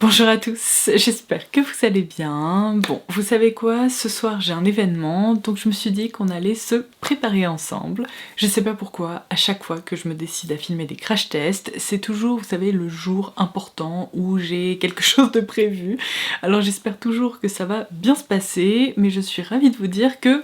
Bonjour à tous, j'espère que vous allez bien. Bon, vous savez quoi, ce soir j'ai un événement, donc je me suis dit qu'on allait se préparer ensemble. Je sais pas pourquoi, à chaque fois que je me décide à filmer des crash tests, c'est toujours, vous savez, le jour important où j'ai quelque chose de prévu. Alors j'espère toujours que ça va bien se passer, mais je suis ravie de vous dire que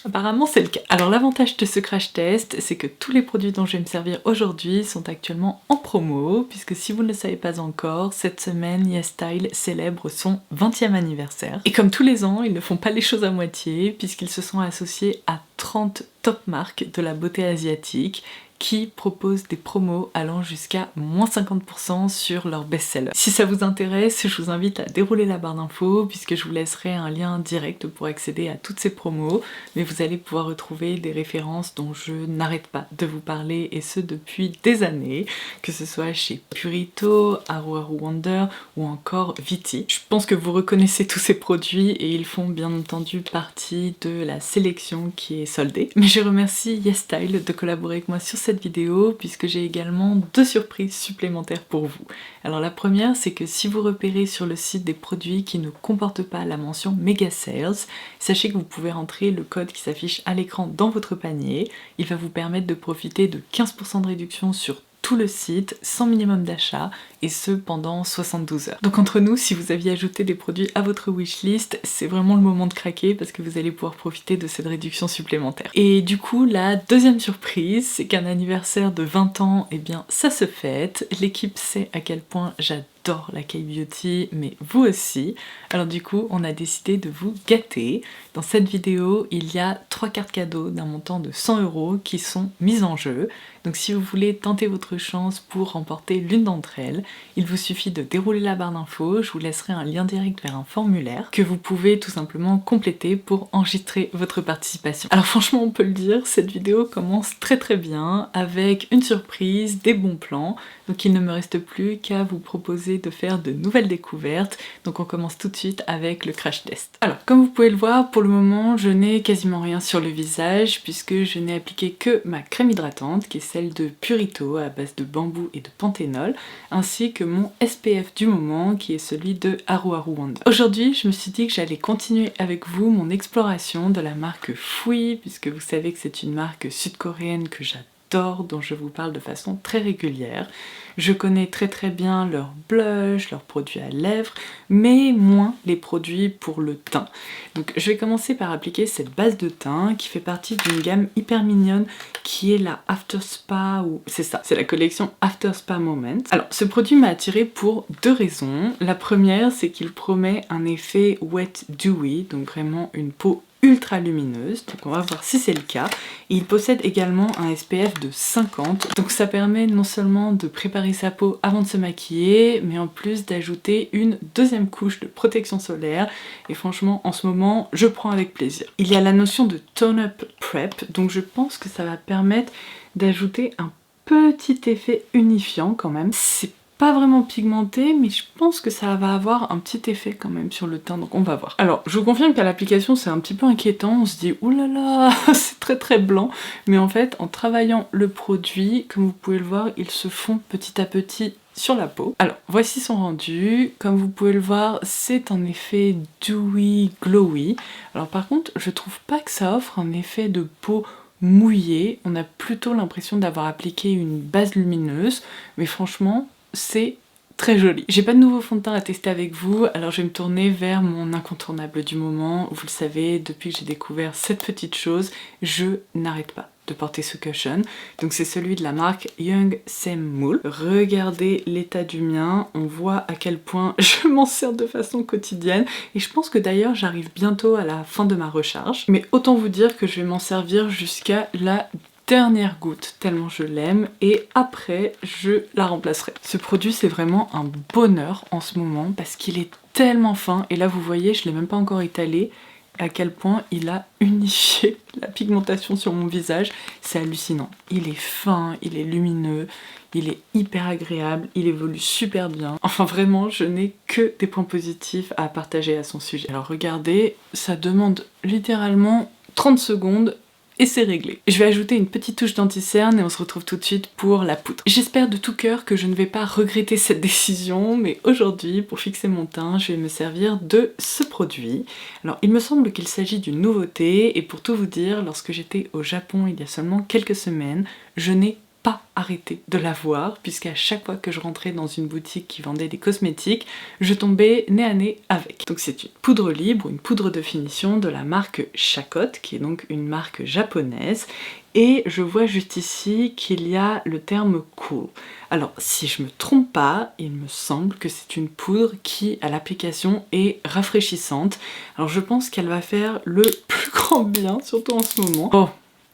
apparemment c'est le cas. Alors l'avantage de ce crash test, c'est que tous les produits dont je vais me servir aujourd'hui sont actuellement en promo, puisque si vous ne le savez pas encore, cette semaine YesStyle célèbre son 20e anniversaire. Et comme tous les ans, ils ne font pas les choses à moitié, puisqu'ils se sont associés à 30 top marques de la beauté asiatique, qui proposent des promos allant jusqu'à moins 50% sur leurs best-sellers. Si ça vous intéresse, je vous invite à dérouler la barre d'infos puisque je vous laisserai un lien direct pour accéder à toutes ces promos, mais vous allez pouvoir retrouver des références dont je n'arrête pas de vous parler et ce depuis des années, que ce soit chez Purito, Aru Aru Wonder ou encore Viti. Je pense que vous reconnaissez tous ces produits et ils font bien entendu partie de la sélection qui est soldée. Mais je remercie YesStyle de collaborer avec moi sur cette vidéo puisque j'ai également deux surprises supplémentaires pour vous. Alors la première, c'est que si vous repérez sur le site des produits qui ne comportent pas la mention Mega Sales, sachez que vous pouvez rentrer le code qui s'affiche à l'écran dans votre panier. Il va vous permettre de profiter de 15% de réduction sur tout le site, sans minimum d'achat, et ce pendant 72 heures. Donc entre nous, si vous aviez ajouté des produits à votre wishlist, c'est vraiment le moment de craquer parce que vous allez pouvoir profiter de cette réduction supplémentaire. Et du coup, la deuxième surprise, c'est qu'un anniversaire de 20 ans, eh bien ça se fête. L'équipe sait à quel point j'adore la K-Beauty, mais vous aussi. Alors du coup, on a décidé de vous gâter. Dans cette vidéo, il y a 3 cartes cadeaux d'un montant de 100 € qui sont mises en jeu. Donc si vous voulez tenter votre chance pour remporter l'une d'entre elles, il vous suffit de dérouler la barre d'infos, je vous laisserai un lien direct vers un formulaire que vous pouvez tout simplement compléter pour enregistrer votre participation. Alors franchement, on peut le dire, cette vidéo commence très bien avec une surprise, des bons plans, donc il ne me reste plus qu'à vous proposer de faire de nouvelles découvertes. Donc on commence tout de suite avec le crash test. Alors comme vous pouvez le voir, pour le moment je n'ai quasiment rien sur le visage puisque je n'ai appliqué que ma crème hydratante qui est celle de Purito à base de bambou et de panthénol, ainsi que mon SPF du moment qui est celui de Aru Aru Wonder. Aujourd'hui je me suis dit que j'allais continuer avec vous mon exploration de la marque Fui, puisque vous savez que c'est une marque sud-coréenne que j'adore, dont je vous parle de façon très régulière. Je connais très bien leurs blushs, leurs produits à lèvres, mais moins les produits pour le teint. Donc je vais commencer par appliquer cette base de teint qui fait partie d'une gamme hyper mignonne qui est la After Spa, ou c'est ça, c'est la collection After Spa Moment. Alors ce produit m'a attirée pour deux raisons. La première, c'est qu'il promet un effet wet dewy, donc vraiment une peau ultra lumineuse, donc on va voir si c'est le cas. Et il possède également un SPF de 50, donc ça permet non seulement de préparer sa peau avant de se maquiller, mais en plus d'ajouter une deuxième couche de protection solaire, et franchement en ce moment je prends avec plaisir. Il y a la notion de tone up prep, donc je pense que ça va permettre d'ajouter un petit effet unifiant quand même. C'est pas vraiment pigmenté, mais je pense que ça va avoir un petit effet quand même sur le teint, donc on va voir. Alors, je vous confirme qu'à l'application, c'est un petit peu inquiétant, on se dit « oulala, c'est très blanc », mais en fait, en travaillant le produit, comme vous pouvez le voir, il se fond petit à petit sur la peau. Alors, voici son rendu. Comme vous pouvez le voir, c'est un effet dewy, glowy. Alors par contre, je trouve pas que ça offre un effet de peau mouillée. On a plutôt l'impression d'avoir appliqué une base lumineuse, mais franchement, c'est très joli. J'ai pas de nouveau fond de teint à tester avec vous, alors je vais me tourner vers mon incontournable du moment. Vous le savez, depuis que j'ai découvert cette petite chose, je n'arrête pas de porter ce cushion. Donc c'est celui de la marque Young Semul. Regardez l'état du mien, on voit à quel point je m'en sers de façon quotidienne, et je pense que d'ailleurs j'arrive bientôt à la fin de ma recharge. Mais autant vous dire que je vais m'en servir jusqu'à la dernière goutte, tellement je l'aime, et après je la remplacerai. Ce produit c'est vraiment un bonheur en ce moment parce qu'il est tellement fin, et là vous voyez, je l'ai même pas encore étalé, à quel point il a unifié la pigmentation sur mon visage, c'est hallucinant. Il est fin, il est lumineux, il est hyper agréable, il évolue super bien. Enfin vraiment, je n'ai que des points positifs à partager à son sujet. Alors regardez, ça demande littéralement 30 secondes et c'est réglé. Je vais ajouter une petite touche d'anti-cerne et on se retrouve tout de suite pour la poudre. J'espère de tout cœur que je ne vais pas regretter cette décision, mais aujourd'hui, pour fixer mon teint, je vais me servir de ce produit. Alors, il me semble qu'il s'agit d'une nouveauté, et pour tout vous dire, lorsque j'étais au Japon il y a seulement quelques semaines, je n'ai pas arrêté de la voir, puisqu'à chaque fois que je rentrais dans une boutique qui vendait des cosmétiques, je tombais nez à nez avec. Donc c'est une poudre libre, une poudre de finition de la marque Shakot, qui est donc une marque japonaise, et je vois juste ici qu'il y a le terme cool. Alors si je me trompe pas, il me semble que c'est une poudre qui à l'application est rafraîchissante. Alors je pense qu'elle va faire le plus grand bien, surtout en ce moment. Oh,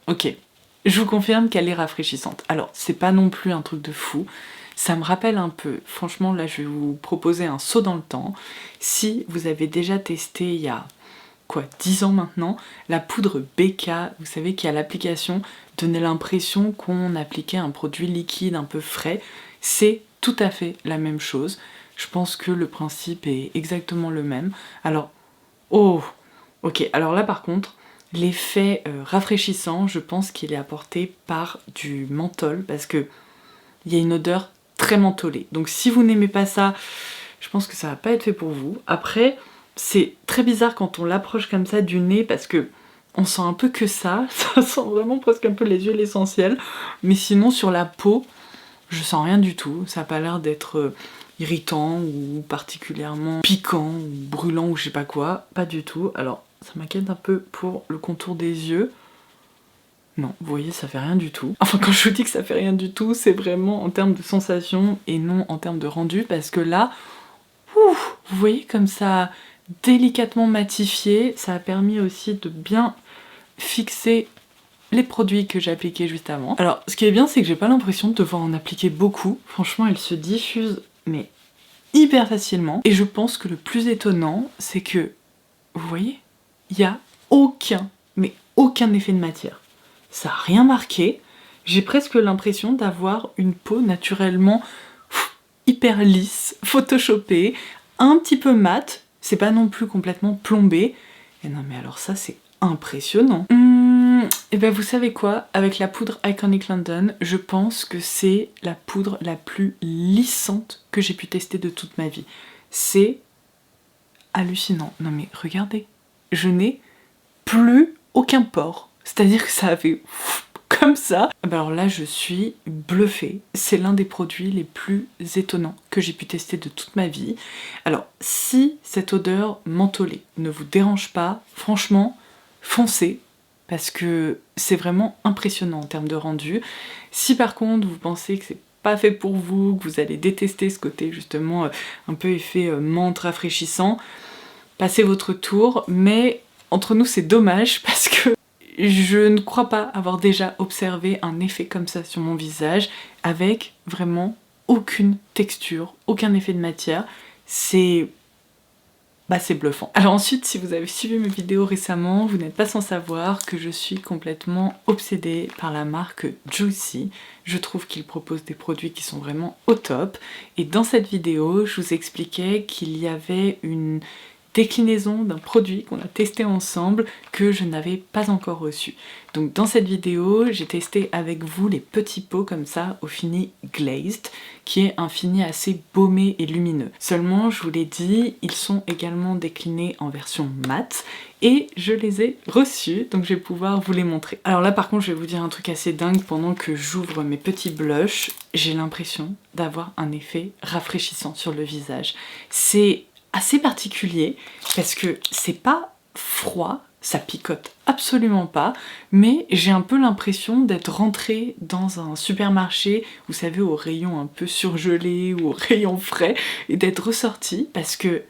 ok. Je vous confirme qu'elle est rafraîchissante. Alors, c'est pas non plus un truc de fou. Ça me rappelle un peu, franchement, là, je vais vous proposer un saut dans le temps. Si vous avez déjà testé il y a, 10 ans maintenant, la poudre BK, vous savez, qui à l'application donnait l'impression qu'on appliquait un produit liquide un peu frais, c'est tout à fait la même chose. Je pense que le principe est exactement le même. Alors, oh, ok, alors là par contre, l'effet rafraîchissant, je pense qu'il est apporté par du menthol parce que il y a une odeur très mentholée. Donc si vous n'aimez pas ça, je pense que ça va pas être fait pour vous. Après, c'est très bizarre quand on l'approche comme ça du nez parce que on sent un peu que ça sent vraiment presque un peu les huiles essentielles. Mais sinon sur la peau, je sens rien du tout. Ça a pas l'air d'être irritant ou particulièrement piquant ou brûlant ou je sais pas quoi. Pas du tout. Alors ça m'inquiète un peu pour le contour des yeux. Non, vous voyez, ça fait rien du tout. Enfin, quand je vous dis que ça fait rien du tout, c'est vraiment en termes de sensation et non en termes de rendu, parce que là, ouf, vous voyez comme ça a délicatement matifié, ça a permis aussi de bien fixer les produits que j'ai appliqués juste avant. Alors, ce qui est bien, c'est que j'ai pas l'impression de devoir en appliquer beaucoup. Franchement, elle se diffuse, mais hyper facilement. Et je pense que le plus étonnant, c'est que, vous voyez, il y a mais aucun effet de matière. Ça n'a rien marqué. J'ai presque l'impression d'avoir une peau naturellement hyper lisse, photoshopée, un petit peu mate. C'est pas non plus complètement plombé. Et non mais alors ça c'est impressionnant. Et ben vous savez quoi, avec la poudre Iconic London, je pense que c'est la poudre la plus lissante que j'ai pu tester de toute ma vie. C'est hallucinant. Non mais regardez, je n'ai plus aucun pore. C'est-à-dire que ça a fait comme ça. Alors là, je suis bluffée. C'est l'un des produits les plus étonnants que j'ai pu tester de toute ma vie. Alors, si cette odeur mentholée ne vous dérange pas, franchement, foncez, parce que c'est vraiment impressionnant en termes de rendu. Si par contre, vous pensez que c'est pas fait pour vous, que vous allez détester ce côté justement un peu effet menthe rafraîchissant, passez votre tour, mais entre nous, c'est dommage parce que je ne crois pas avoir déjà observé un effet comme ça sur mon visage avec vraiment aucune texture, aucun effet de matière. C'est bluffant. Alors ensuite, si vous avez suivi mes vidéos récemment, vous n'êtes pas sans savoir que je suis complètement obsédée par la marque Juicy. Je trouve qu'ils proposent des produits qui sont vraiment au top. Et dans cette vidéo, je vous expliquais qu'il y avait une déclinaison d'un produit qu'on a testé ensemble que je n'avais pas encore reçu. Donc dans cette vidéo, j'ai testé avec vous les petits pots comme ça au fini glazed, qui est un fini assez baumé et lumineux. Seulement, je vous l'ai dit, ils sont également déclinés en version mat et je les ai reçus, donc je vais pouvoir vous les montrer. Alors là par contre, je vais vous dire un truc assez dingue. Pendant que j'ouvre mes petits blushs, j'ai l'impression d'avoir un effet rafraîchissant sur le visage. C'est assez particulier parce que c'est pas froid, ça picote absolument pas, mais j'ai un peu l'impression d'être rentrée dans un supermarché, vous savez, au rayon un peu surgelé ou au rayon frais, et d'être ressortie parce que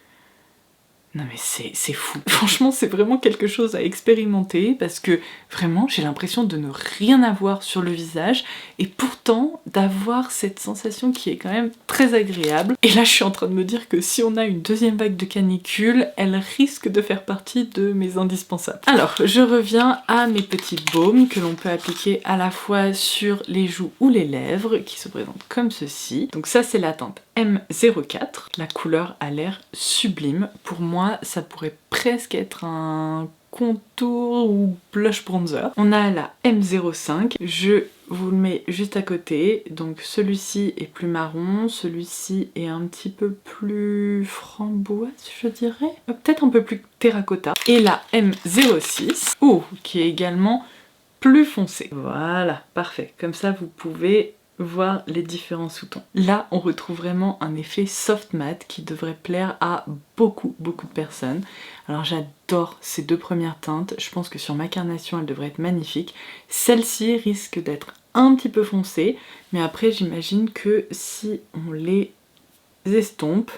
non mais c'est fou. Franchement, c'est vraiment quelque chose à expérimenter parce que vraiment, j'ai l'impression de ne rien avoir sur le visage et pourtant d'avoir cette sensation qui est quand même très agréable. Et là, je suis en train de me dire que si on a une deuxième vague de canicule, elle risque de faire partie de mes indispensables. Alors, je reviens à mes petits baumes que l'on peut appliquer à la fois sur les joues ou les lèvres, qui se présentent comme ceci. Donc ça, c'est la teinte M04. La couleur a l'air sublime. Pour moi, ça pourrait presque être un contour ou blush bronzer. On a la M05, je vous le mets juste à côté, donc celui-ci est plus marron, celui-ci est un petit peu plus framboise je dirais, peut-être un peu plus terracotta. Et la M06, qui est également plus foncé. Voilà, parfait. Comme ça, vous pouvez voir les différents sous-tons. Là, on retrouve vraiment un effet soft matte qui devrait plaire à beaucoup de personnes. Alors j'adore ces deux premières teintes. Je pense que sur ma carnation, elles devraient être magnifiques. Celle-ci risque d'être un petit peu foncée, mais après, j'imagine que si on les estompe...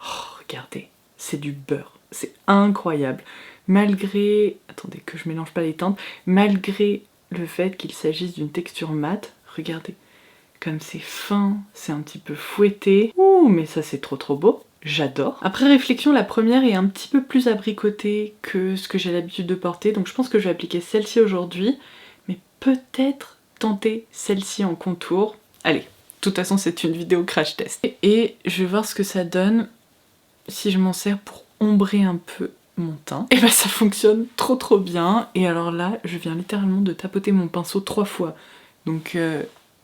Oh, regardez, c'est du beurre. C'est incroyable. Malgré, attendez que je mélange pas les teintes, malgré le fait qu'il s'agisse d'une texture mate, regardez, comme c'est fin, c'est un petit peu fouetté. Ouh, mais ça c'est trop beau, j'adore. Après réflexion, la première est un petit peu plus abricotée que ce que j'ai l'habitude de porter, donc je pense que je vais appliquer celle-ci aujourd'hui, mais peut-être tenter celle-ci en contour. Allez, de toute façon c'est une vidéo crash test. Et je vais voir ce que ça donne si je m'en sers pour ombrer un peu mon teint. Et bah ça fonctionne trop bien. Et alors là, je viens littéralement de tapoter mon pinceau 3 fois. Donc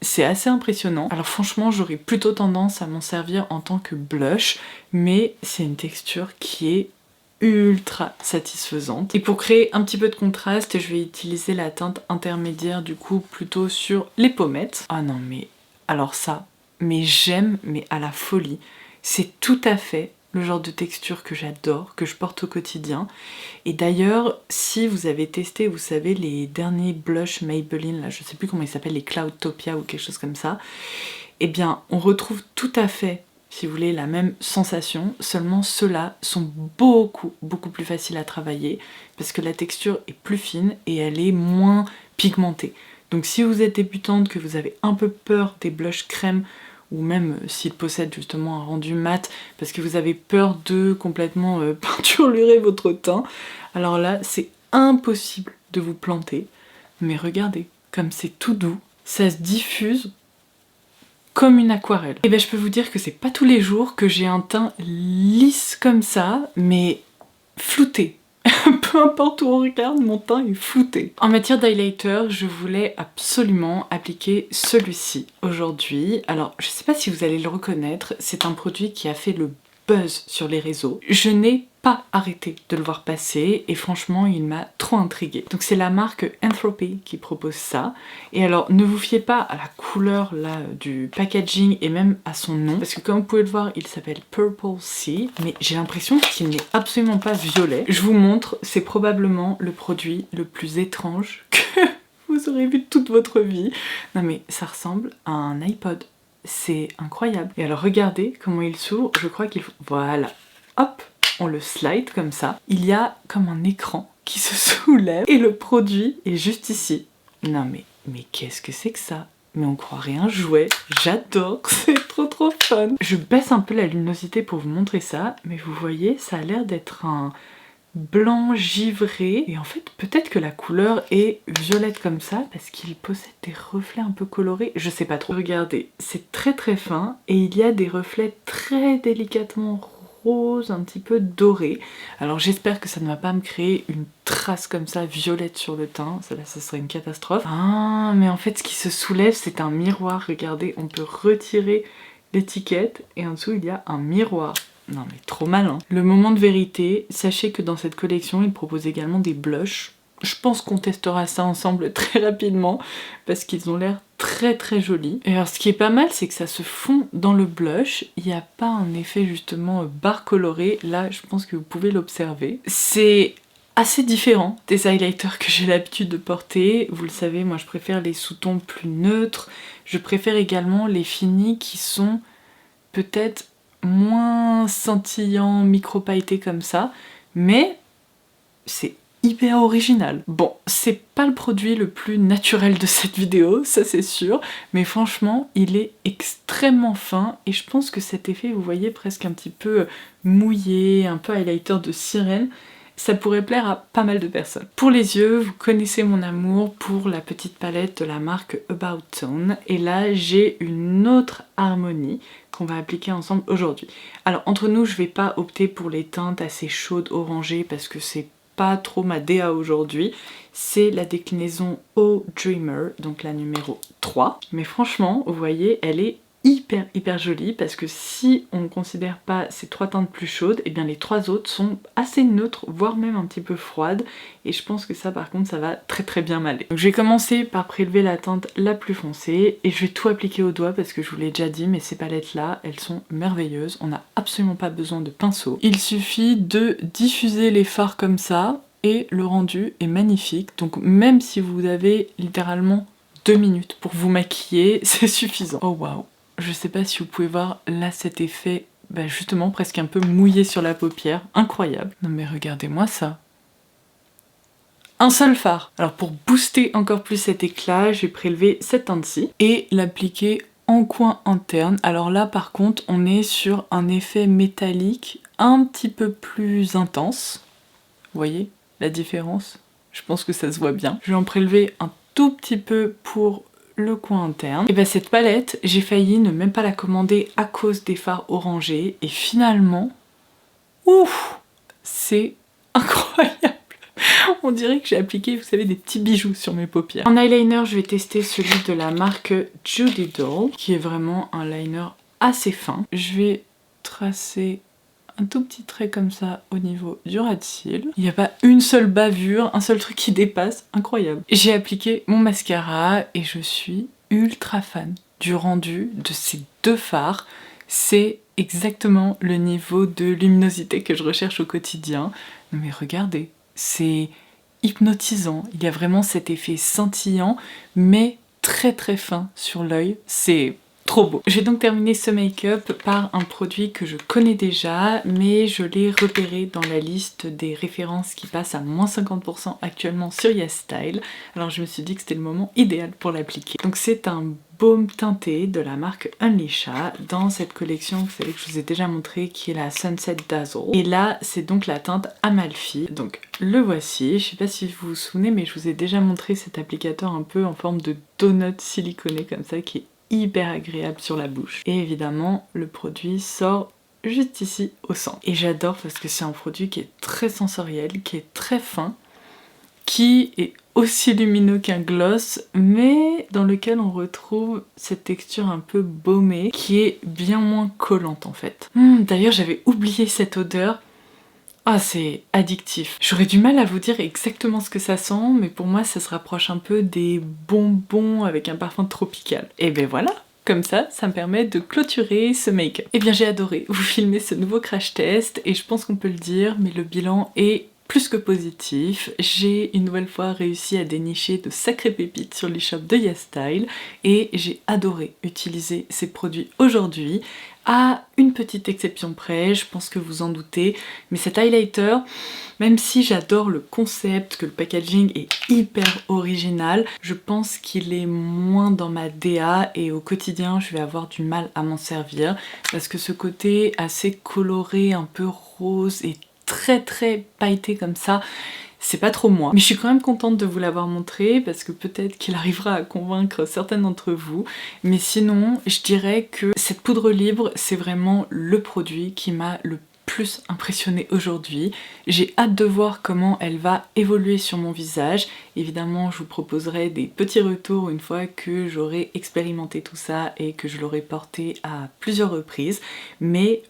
c'est assez impressionnant. Alors franchement, j'aurais plutôt tendance à m'en servir en tant que blush, mais c'est une texture qui est ultra satisfaisante. Et pour créer un petit peu de contraste, je vais utiliser la teinte intermédiaire du coup plutôt sur les pommettes. Ah non mais, alors ça, mais j'aime, mais à la folie. C'est tout à fait le genre de texture que j'adore, que je porte au quotidien. Et d'ailleurs, si vous avez testé, vous savez, les derniers blushs Maybelline, là, je sais plus comment ils s'appellent, les Cloudtopia ou quelque chose comme ça, eh bien, on retrouve tout à fait, si vous voulez, la même sensation, seulement ceux-là sont beaucoup plus faciles à travailler, parce que la texture est plus fine et elle est moins pigmentée. Donc si vous êtes débutante, que vous avez un peu peur des blushs crème, ou même s'ils possèdent justement un rendu mat, parce que vous avez peur de complètement peinturer votre teint, alors là c'est impossible de vous planter. Mais regardez, comme c'est tout doux, ça se diffuse comme une aquarelle. Et bien je peux vous dire que c'est pas tous les jours que j'ai un teint lisse comme ça, mais flouté. Peu importe où on regarde, mon teint est flouté. En matière d'highlighter, je voulais absolument appliquer celui-ci aujourd'hui. Alors, je sais pas si vous allez le reconnaître, c'est un produit qui a fait le buzz sur les réseaux. Je n'ai pas arrêté de le voir passer et franchement il m'a trop intriguée. Donc c'est la marque Entropy qui propose ça. Et alors ne vous fiez pas à la couleur là du packaging et même à son nom, parce que comme vous pouvez le voir il s'appelle Purple Sea, mais j'ai l'impression qu'il n'est absolument pas violet. Je vous montre, c'est probablement le produit le plus étrange que vous aurez vu de toute votre vie. Non mais ça ressemble à un iPod. C'est incroyable. Et alors regardez comment il s'ouvre, je crois qu'il faut... Voilà, hop, on le slide comme ça. Il y a comme un écran qui se soulève et le produit est juste ici. Non mais qu'est-ce que c'est que ça? Mais on croirait un jouet, j'adore, c'est trop fun. Je baisse un peu la luminosité pour vous montrer ça, mais vous voyez, ça a l'air d'être un blanc givré, et en fait peut-être que la couleur est violette comme ça parce qu'il possède des reflets un peu colorés, je sais pas trop. Regardez, c'est très fin et il y a des reflets très délicatement rose, un petit peu doré. Alors j'espère que ça ne va pas me créer une trace comme ça violette sur le teint, ça serait une catastrophe. Ah mais en fait ce qui se soulève c'est un miroir, regardez, on peut retirer l'étiquette et en dessous il y a un miroir. Non mais trop malin. Le moment de vérité, sachez que dans cette collection, ils proposent également des blushs. Je pense qu'on testera ça ensemble très rapidement parce qu'ils ont l'air très jolis. Et alors ce qui est pas mal, c'est que ça se fond dans le blush. Il n'y a pas un effet justement barre colorée. Là, je pense que vous pouvez l'observer. C'est assez différent des highlighters que j'ai l'habitude de porter. Vous le savez, moi je préfère les sous-tons plus neutres. Je préfère également les finis qui sont peut-être moins scintillant, micro-pailleté comme ça, mais c'est hyper original. Bon, c'est pas le produit le plus naturel de cette vidéo, ça c'est sûr, mais franchement, il est extrêmement fin et je pense que cet effet, vous voyez, presque un petit peu mouillé, un peu highlighter de sirène, ça pourrait plaire à pas mal de personnes. Pour les yeux, vous connaissez mon amour pour la petite palette de la marque About Tone. Et là, j'ai une autre harmonie qu'on va appliquer ensemble aujourd'hui. Alors, entre nous, je vais pas opter pour les teintes assez chaudes, orangées, parce que c'est pas trop ma DA aujourd'hui. C'est la déclinaison O Dreamer, donc la numéro 3. Mais franchement, vous voyez, elle est hyper jolie parce que si on ne considère pas ces 3 teintes plus chaudes, et bien les 3 autres sont assez neutres, voire même un petit peu froides, et je pense que ça par contre ça va très bien m'aller. Donc je vais commencer par prélever la teinte la plus foncée et je vais tout appliquer au doigt parce que je vous l'ai déjà dit, mais ces palettes là elles sont merveilleuses, on n'a absolument pas besoin de pinceau. Il suffit de diffuser les fards comme ça et le rendu est magnifique. Donc même si vous avez littéralement 2 minutes pour vous maquiller, c'est suffisant. Oh waouh! Je sais pas si vous pouvez voir là cet effet, justement presque un peu mouillé sur la paupière, incroyable. Non mais regardez-moi ça. Un seul fard. Alors pour booster encore plus cet éclat, j'ai prélevé cette teinte-ci et l'appliquer en coin interne. Alors là par contre, on est sur un effet métallique un petit peu plus intense. Vous voyez la différence? Je pense que ça se voit bien. Je vais en prélever un tout petit peu pour le coin interne. Et cette palette, j'ai failli ne même pas la commander à cause des fards orangés et finalement, ouf, c'est incroyable. On dirait que j'ai appliqué, vous savez, des petits bijoux sur mes paupières. En eyeliner, je vais tester celui de la marque Judy Doll, qui est vraiment un liner assez fin. Je vais tracer un tout petit trait comme ça au niveau du ras de cils. Il n'y a pas une seule bavure, un seul truc qui dépasse, incroyable. J'ai appliqué mon mascara et je suis ultra fan du rendu de ces 2 fards. C'est exactement le niveau de luminosité que je recherche au quotidien. Mais regardez, c'est hypnotisant. Il y a vraiment cet effet scintillant, mais très fin sur l'œil. C'est trop beau. J'ai donc terminé ce make-up par un produit que je connais déjà, mais je l'ai repéré dans la liste des références qui passent à moins 50% actuellement sur YesStyle. Alors je me suis dit que c'était le moment idéal pour l'appliquer. Donc c'est un baume teinté de la marque Unleasha dans cette collection, vous savez que je vous ai déjà montré, qui est la Sunset Dazzle. Et là, c'est donc la teinte Amalfi. Donc le voici. Je sais pas si vous vous souvenez, mais je vous ai déjà montré cet applicateur un peu en forme de donut siliconé comme ça, qui est hyper agréable sur la bouche. Et évidemment, le produit sort juste ici au centre. Et j'adore parce que c'est un produit qui est très sensoriel, qui est très fin, qui est aussi lumineux qu'un gloss, mais dans lequel on retrouve cette texture un peu baumée, qui est bien moins collante en fait. D'ailleurs, j'avais oublié cette odeur. Ah, c'est addictif. J'aurais du mal à vous dire exactement ce que ça sent, mais pour moi ça se rapproche un peu des bonbons avec un parfum tropical. Et ben voilà, comme ça me permet de clôturer ce make-up. Et bien j'ai adoré vous filmer ce nouveau crash test, et je pense qu'on peut le dire, mais le bilan est plus que positif. J'ai une nouvelle fois réussi à dénicher de sacrées pépites sur l'e-shop de YesStyle, et j'ai adoré utiliser ces produits aujourd'hui. À une petite exception près, je pense que vous en doutez, mais cet highlighter, même si j'adore le concept, que le packaging est hyper original, je pense qu'il est moins dans ma DA et au quotidien je vais avoir du mal à m'en servir parce que ce côté assez coloré, un peu rose et très pailleté comme ça, c'est pas trop moi. Mais je suis quand même contente de vous l'avoir montré parce que peut-être qu'il arrivera à convaincre certaines d'entre vous. Mais sinon, je dirais que cette poudre libre, c'est vraiment le produit qui m'a le plus impressionnée aujourd'hui. J'ai hâte de voir comment elle va évoluer sur mon visage. Évidemment, je vous proposerai des petits retours une fois que j'aurai expérimenté tout ça et que je l'aurai porté à plusieurs reprises. Mais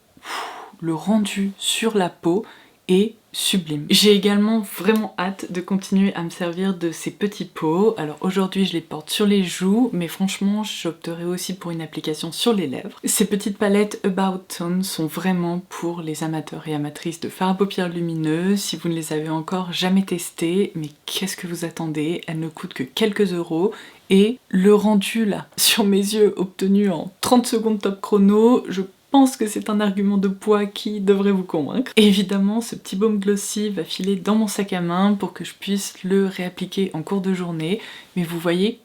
le rendu sur la peau est sublime. J'ai également vraiment hâte de continuer à me servir de ces petits pots. Alors aujourd'hui je les porte sur les joues, mais franchement j'opterai aussi pour une application sur les lèvres. Ces petites palettes About Tone sont vraiment pour les amateurs et amatrices de fard à paupières lumineux. Si vous ne les avez encore jamais testées, mais qu'est-ce que vous attendez? Elles ne coûtent que quelques euros. Et le rendu là, sur mes yeux, obtenu en 30 secondes top chrono, je pense que c'est un argument de poids qui devrait vous convaincre. Et évidemment, ce petit baume glossy va filer dans mon sac à main pour que je puisse le réappliquer en cours de journée. Mais vous voyez,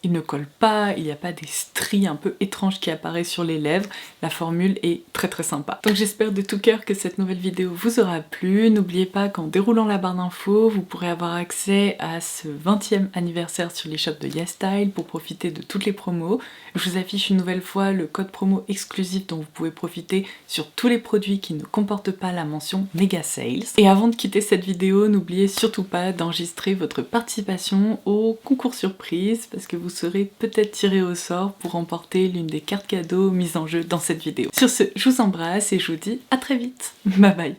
il ne colle pas, il n'y a pas des stries un peu étranges qui apparaissent sur les lèvres. La formule est très très sympa. Donc j'espère de tout cœur que cette nouvelle vidéo vous aura plu. N'oubliez pas qu'en déroulant la barre d'infos, vous pourrez avoir accès à ce 20e anniversaire sur les shops de YesStyle pour profiter de toutes les promos. Je vous affiche une nouvelle fois le code promo exclusif dont vous pouvez profiter sur tous les produits qui ne comportent pas la mention Mega Sales. Et avant de quitter cette vidéo, n'oubliez surtout pas d'enregistrer votre participation au concours surprise parce que vous serez peut-être tiré au sort pour remporter l'une des cartes cadeaux mises en jeu dans cette vidéo. Sur ce, je vous embrasse et je vous dis à très vite. Bye bye.